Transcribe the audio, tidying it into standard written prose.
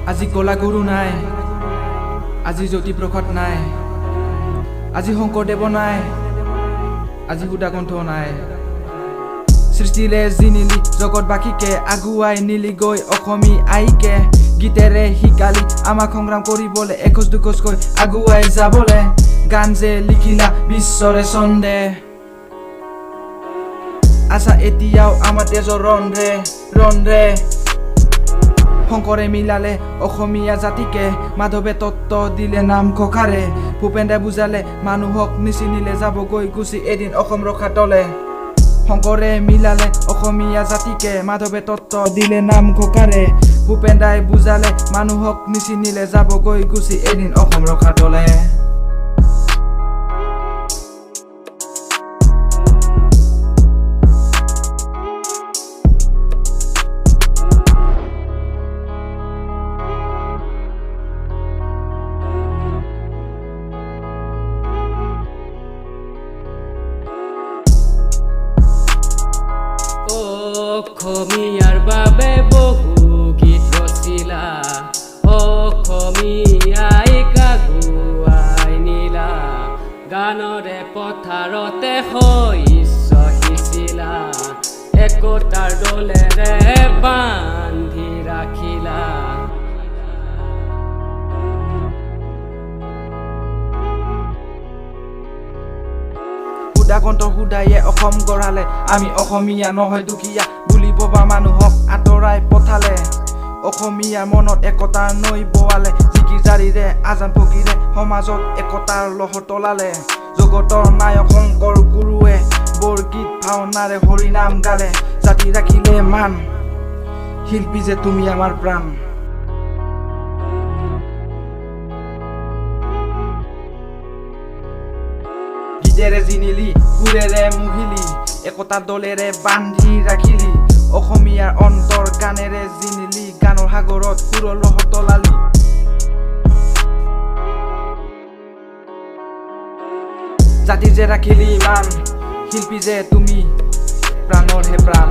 আজি কলা গুৰু নাই, আজি জ্যোতিপ্ৰসাদ নাই, আজি শংকৰদেৱ নাই, আজি সুধাকণ্ঠ নাই। সৃষ্টিৰে জিনিলি জগতবাসীকে আগুৱাই নিলি গৈ অসমী আইকে। গীতেৰে শিকালি আমাক সংগ্ৰাম কৰিবলৈ এখোজ দুখোজকৈ আগুৱাই যাবলৈ। গান যে লিখিলা বিশ্বৰে চন্দে, আছা এতিয়াও আমাৰ তেজৰ ৰন্ধে ৰন্ধে। শংকৰে মিলালে অসমীয়া জাতিকে, মাধৱে তত্ত্ব দিলে নাম ঘোষাৰে। ভূপেন্দ্ৰে বুজালে মানুহক নিচিনিলে যাবগৈ গুচি এদিন অসম ৰক্ষা তলে। শংকৰে মিলালে অসমীয়া জাতিকে, মাধৱে তত্ত্ব দিলে নাম ঘোষাৰে। ভূপেন্দ্ৰাই বুজালে মানুহক নিচিনিলে যাবগৈ গুচি এদিন অসম ৰক্ষা তলে। অসমীয়াৰ বাবে বহু গীত ৰচিলা, অসমীয়াই গাগুৱাই নিলা। গানৰে পথাৰতে শস্য সিঁচিলা, একতাৰ দলেৰে বান্ধি ৰাখিলা। সুধাকণ্ঠ সুধায়ে অসম গঢ়ালে, আমি অসমীয়া নহয় দুখীয়া বুলি ভবা মানুহক আঁতৰাই পঠালে। অসমীয়াৰ মনত একতাৰ নৈ বোৱালে, জিকিৰ জাৰিৰে আজান ফকীৰে সমাজত একতাৰ লহৰ তলালে। জগতৰ নায়ক শংকৰ গুৰুৱে বৰগীত ভাওনাৰে হৰিনাম গালে। জাতি ৰাখিলে মান, শিল্পী যে তুমি আমাৰ প্ৰাণ। গীতেৰে জিনিলি সুৰেৰে মুহিলি, একতাৰ দলেৰে বান্ধি ৰাখিলি। অসমীয়াৰ অন্তৰ গানেৰে জিনিলি, গানৰ সাগৰত সুৰৰ লহৰ তলালি। জাতি যে ৰাখিলি মান, শিল্পী যে তুমি প্ৰাণৰ হে প্ৰাণ।